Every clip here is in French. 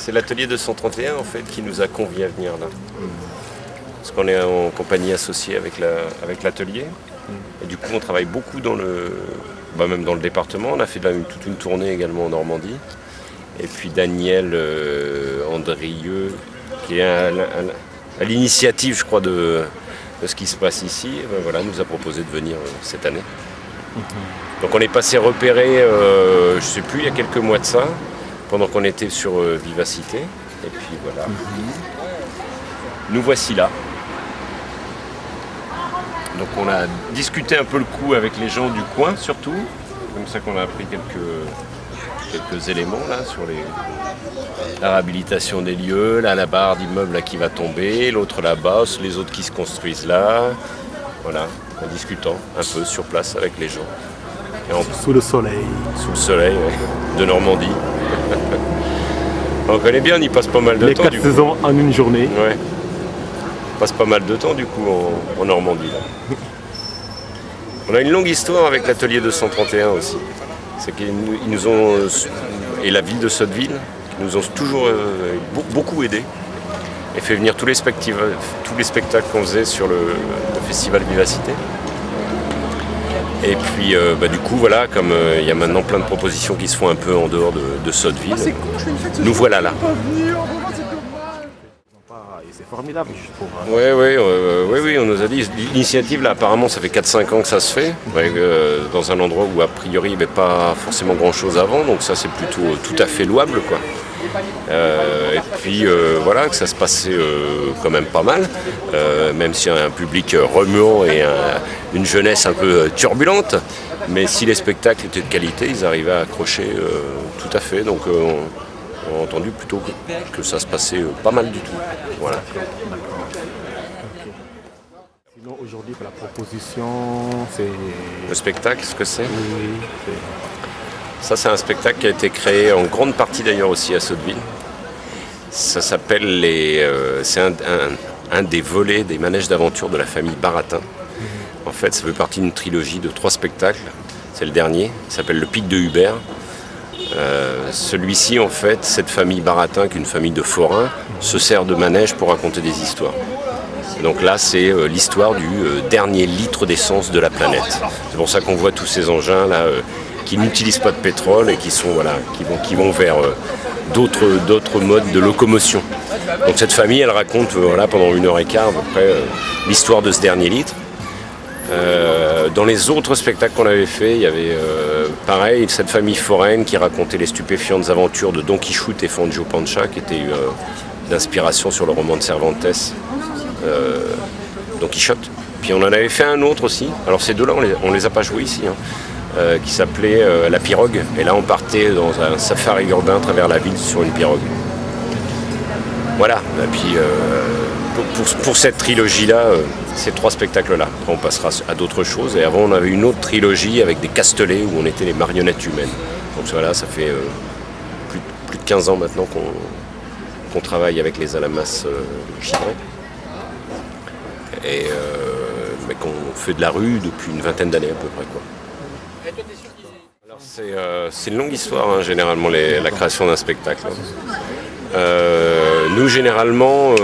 c'est l'atelier 231 en fait qui nous a conviés à venir là. Parce qu'on est en compagnie associée avec l'atelier. Et du coup on travaille beaucoup même dans le département. On a fait toute une tournée également en Normandie. Et puis Daniel Andrieux, qui est à l'initiative je crois de ce qui se passe ici, nous a proposé de venir cette année. Donc on est passé repérer, je ne sais plus, il y a quelques mois de ça, pendant qu'on était sur Vivacité. Et puis voilà. Nous voici là. Donc on a discuté un peu le coup avec les gens du coin surtout. C'est comme ça qu'on a appris quelques éléments là sur la réhabilitation des lieux, là la barre d'immeuble là, qui va tomber, l'autre là-bas, les autres qui se construisent là. Voilà, en discutant un peu sur place avec les gens. Sous le soleil. Sous le soleil, ouais, de Normandie. On connaît bien, on y passe pas mal de temps. Les 4 saisons en une journée. Ouais. On passe pas mal de temps du coup en Normandie. Là. On a une longue histoire avec l'atelier 231 aussi. C'est qu'ils nous ont, et la ville de Sotteville, qui nous ont toujours beaucoup aidés et fait venir tous les spectacles qu'on faisait sur le festival Vivacité. Et puis du coup voilà, comme il y a maintenant plein de propositions qui se font un peu en dehors de Sotteville, nous voilà là. C'est formidable, je trouve. Oui, on nous a dit, l'initiative là apparemment ça fait 4-5 ans que ça se fait, dans un endroit où a priori il n'y avait pas forcément grand chose avant, donc ça c'est plutôt tout à fait louable quoi. Et puis voilà, que ça se passait quand même pas mal, même s'il y a un public remuant et une jeunesse un peu turbulente, mais si les spectacles étaient de qualité, ils arrivaient à accrocher tout à fait, donc on a entendu plutôt que ça se passait pas mal du tout. Voilà. Sinon aujourd'hui pour la proposition, c'est... Le spectacle, ce que c'est ? Oui. Ça, c'est un spectacle qui a été créé en grande partie d'ailleurs aussi à Sotteville. Ça s'appelle c'est un des volets des manèges d'aventure de la famille Baratin. En fait, ça fait partie d'une trilogie de 3 spectacles. C'est le dernier, il s'appelle Le Pic de Hubert. Celui-ci, en fait, cette famille Baratin, qui est une famille de forains, se sert de manège pour raconter des histoires. Donc là, c'est l'histoire du dernier litre d'essence de la planète. C'est pour ça qu'on voit tous ces engins là qui n'utilisent pas de pétrole et qui vont vers d'autres modes de locomotion. Donc cette famille, elle raconte pendant 1h15 à peu près l'histoire de ce dernier litre. Dans les autres spectacles qu'on avait fait, il y avait pareil, cette famille foraine qui racontait les stupéfiantes aventures de Don Quichotte et Fangio Pancha, qui était d'inspiration sur le roman de Cervantes, Don Quichotte. Puis on en avait fait un autre aussi, alors ces deux-là on les a pas joués ici, qui s'appelait La Pirogue, et là on partait dans un safari urbain à travers la ville sur une pirogue. Voilà, et puis pour cette trilogie-là, ces 3 spectacles-là. Après on passera à d'autres choses, et avant on avait une autre trilogie avec des Castellets où on était les marionnettes humaines. Donc voilà, ça fait plus de 15 ans maintenant qu'on travaille avec les Alamas Chidré. Et mais qu'on fait de la rue depuis une vingtaine d'années à peu près quoi. Alors c'est une longue histoire généralement la création d'un spectacle. Nous généralement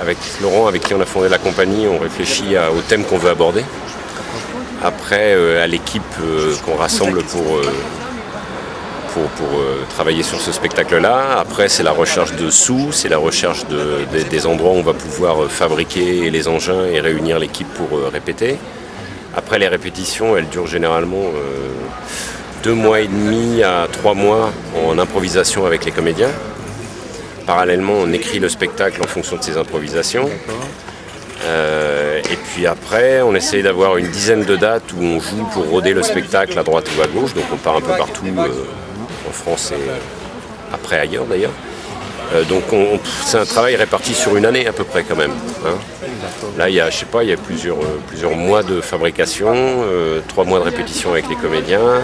avec Laurent, avec qui on a fondé la compagnie, on réfléchit au thème qu'on veut aborder. Après à l'équipe qu'on rassemble pour travailler sur ce spectacle-là. Après, c'est la recherche de sous, c'est la recherche des endroits où on va pouvoir fabriquer les engins et réunir l'équipe pour répéter. Après, les répétitions, elles durent généralement 2 mois et demi à 3 mois en improvisation avec les comédiens. Parallèlement, on écrit le spectacle en fonction de ces improvisations. Et puis après, on essaye d'avoir une dizaine de dates où on joue pour roder le spectacle à droite ou à gauche. Donc on part un peu partout en France et après ailleurs d'ailleurs. Donc c'est un travail réparti sur une année à peu près quand même. Là, il y a plusieurs mois de fabrication, 3 mois de répétition avec les comédiens.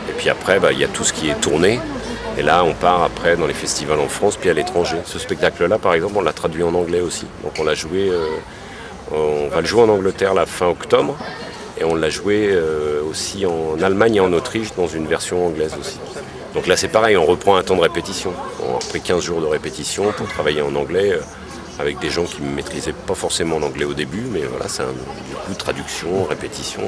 Et puis après, il y a tout ce qui est tourné. Et là, on part après dans les festivals en France puis à l'étranger. Ce spectacle-là, par exemple, on l'a traduit en anglais aussi. Donc on l'a joué, on va le jouer en Angleterre la fin octobre. Et on l'a joué aussi en Allemagne et en Autriche dans une version anglaise aussi. Donc là c'est pareil, on reprend un temps de répétition. On a pris 15 jours de répétition pour travailler en anglais avec des gens qui ne maîtrisaient pas forcément l'anglais au début, mais voilà, c'est du coup traduction, répétition,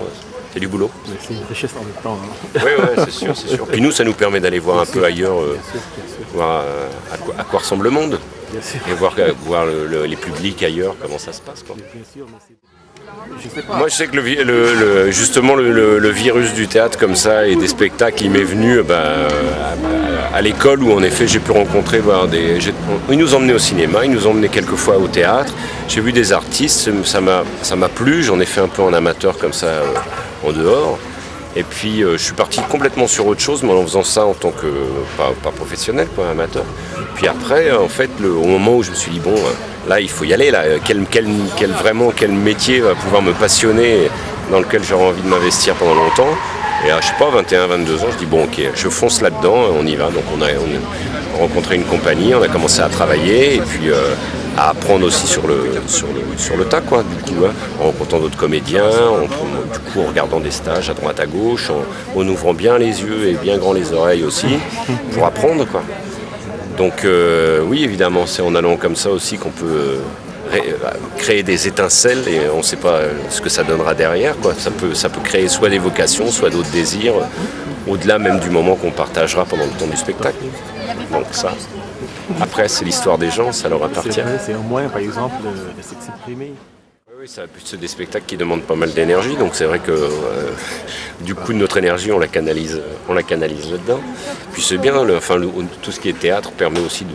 c'est du boulot. Mais c'est une richesse en même temps. Oui, c'est sûr, c'est sûr. Puis nous, ça nous permet d'aller voir un peu ailleurs, voir à quoi ressemble le monde, et voir les publics ailleurs, comment ça se passe, quoi. Bien sûr, mais je sais pas. Moi, je sais que justement le virus du théâtre comme ça et des spectacles, il m'est venu à l'école où en effet j'ai pu rencontrer ils nous emmenaient au cinéma, ils nous emmenaient quelquefois au théâtre. J'ai vu des artistes, ça m'a plu, j'en ai fait un peu en amateur comme ça en dehors. Et puis je suis parti complètement sur autre chose, mais en faisant ça en tant que pas professionnel, quoi, amateur. Puis après, en fait, au moment où je me suis dit bon, là il faut y aller, là, quel métier va pouvoir me passionner, dans lequel j'aurais envie de m'investir pendant longtemps. Et à, je sais pas, 21, 22 ans, je dis bon ok, je fonce là-dedans, on y va. Donc on a rencontré une compagnie, on a commencé à travailler et puis à apprendre aussi sur le tas, quoi, du coup, hein, en rencontrant d'autres comédiens, en regardant des stages à droite à gauche, en ouvrant bien les yeux et bien grand les oreilles aussi, pour apprendre, quoi. Donc oui, évidemment, c'est en allant comme ça aussi qu'on peut créer des étincelles et on ne sait pas ce que ça donnera derrière, quoi. Ça peut créer soit des vocations, soit d'autres désirs, au-delà même du moment qu'on partagera pendant le temps du spectacle. Donc ça, après c'est l'histoire des gens, ça leur appartient. C'est un moyen, par exemple, de s'exprimer. Oui, ça a pu être des spectacles qui demandent pas mal d'énergie, donc c'est vrai que du coup notre énergie on la canalise là-dedans. Puis c'est bien, tout ce qui est théâtre permet aussi de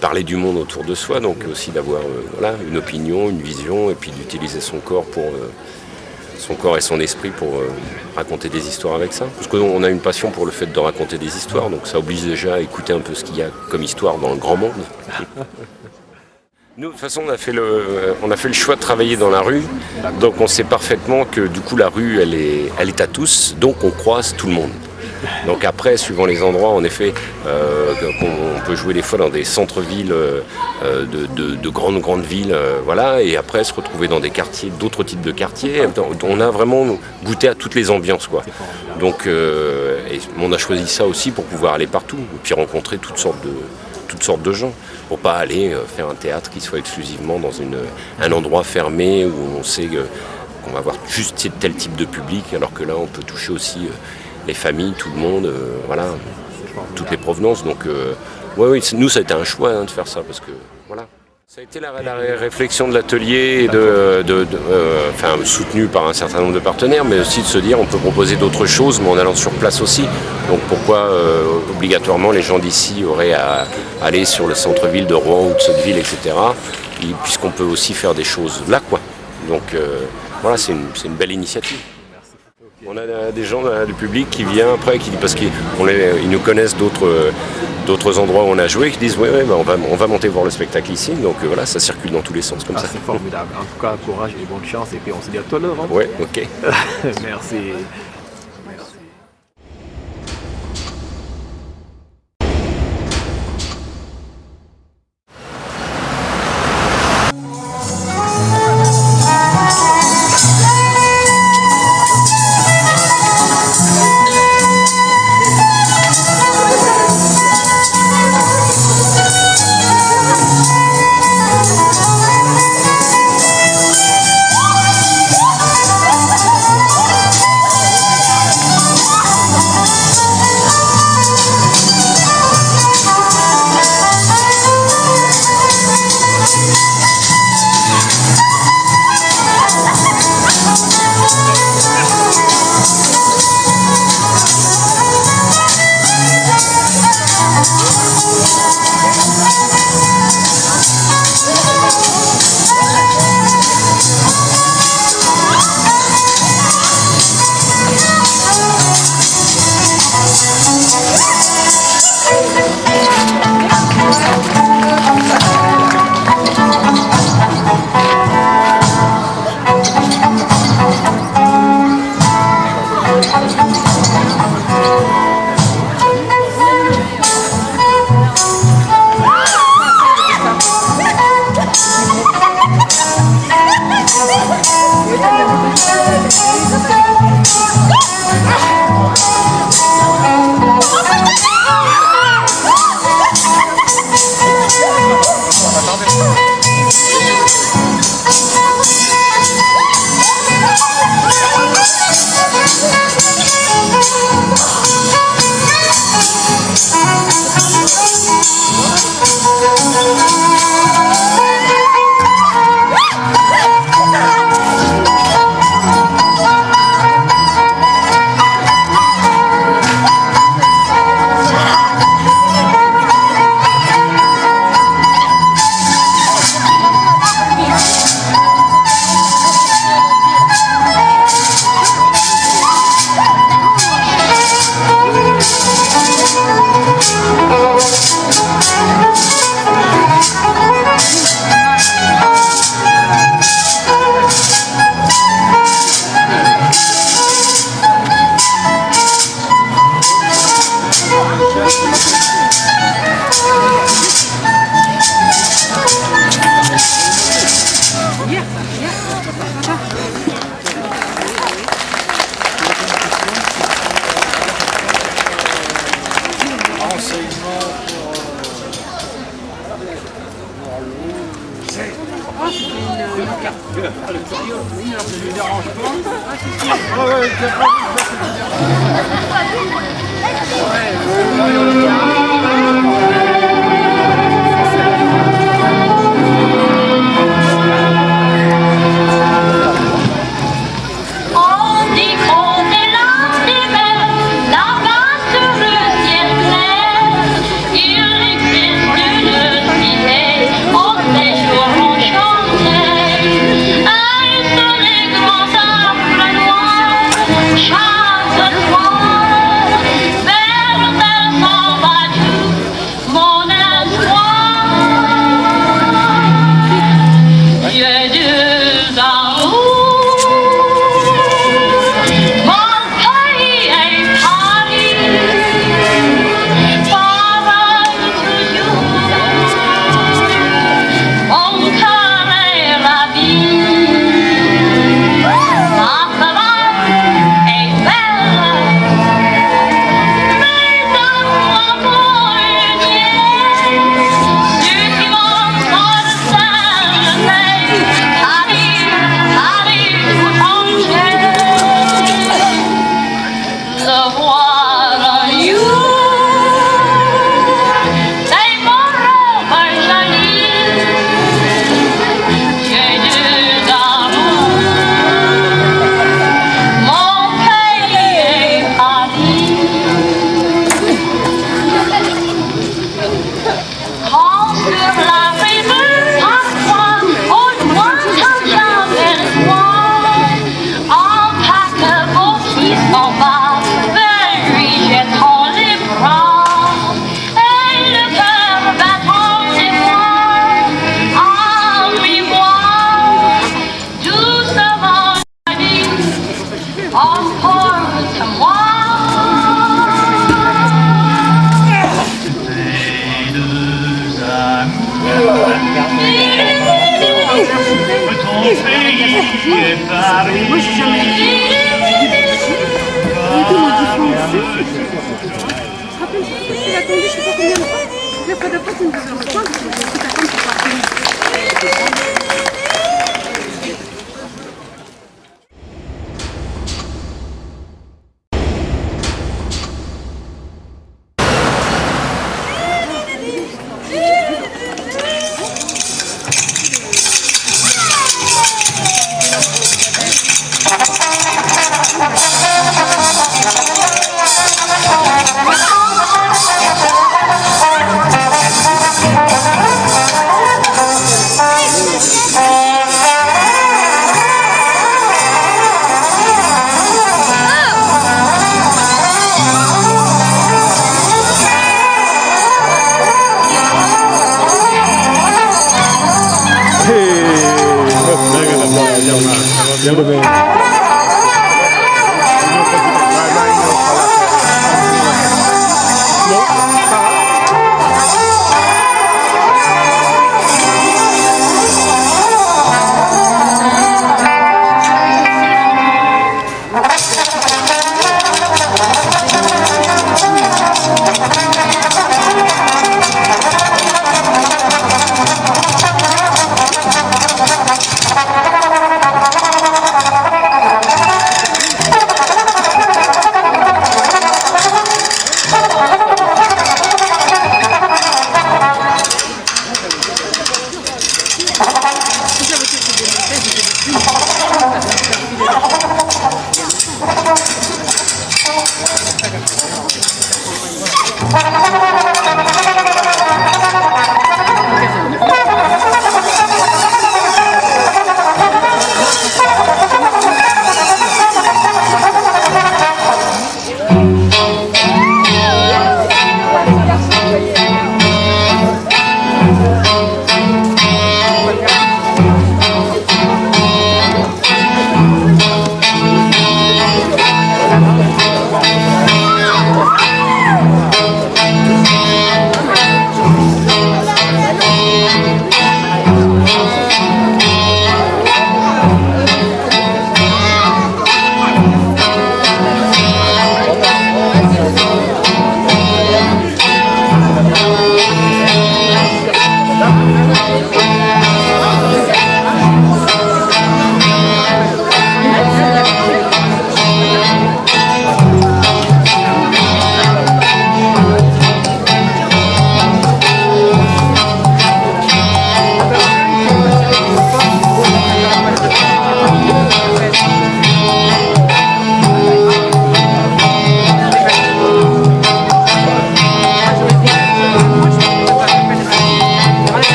parler du monde autour de soi, donc aussi d'avoir une opinion, une vision, et puis d'utiliser son corps et son esprit pour raconter des histoires avec ça. Parce qu'on a une passion pour le fait de raconter des histoires, donc ça oblige déjà à écouter un peu ce qu'il y a comme histoire dans le grand monde. Nous, de toute façon, on a fait le choix de travailler dans la rue, donc on sait parfaitement que du coup la rue, elle est à tous, donc on croise tout le monde. Donc après, suivant les endroits, en effet, on peut jouer des fois dans des centres-villes de grandes villes, voilà, et après se retrouver dans des quartiers, d'autres types de quartiers. On a vraiment goûté à toutes les ambiances, quoi. Donc on a choisi ça aussi pour pouvoir aller partout, et puis rencontrer toutes sortes de gens, pour pas aller faire un théâtre qui soit exclusivement dans un endroit fermé où on sait qu'on va avoir juste tel type de public, alors que là on peut toucher aussi les familles, tout le monde, voilà, toutes les provenances. Donc oui, nous ça a été un choix de faire ça, parce que voilà. Ça a été la réflexion de l'atelier, soutenue par un certain nombre de partenaires, mais aussi de se dire on peut proposer d'autres choses, mais en allant sur place aussi. Donc pourquoi obligatoirement les gens d'ici auraient à aller sur le centre-ville de Rouen ou de Sotteville, etc. Puisqu'on peut aussi faire des choses là, quoi. Donc voilà, c'est une belle initiative. On a des gens du public qui viennent après, parce qu'ils nous connaissent d'autres endroits où on a joué, qui disent on va monter voir le spectacle ici. Donc voilà, ça circule dans tous les sens comme ça. C'est formidable. En tout cas, courage et bonne chance. Et puis on se dit à tout à l'heure. Hein. Oui, ok. Merci.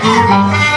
Thank you.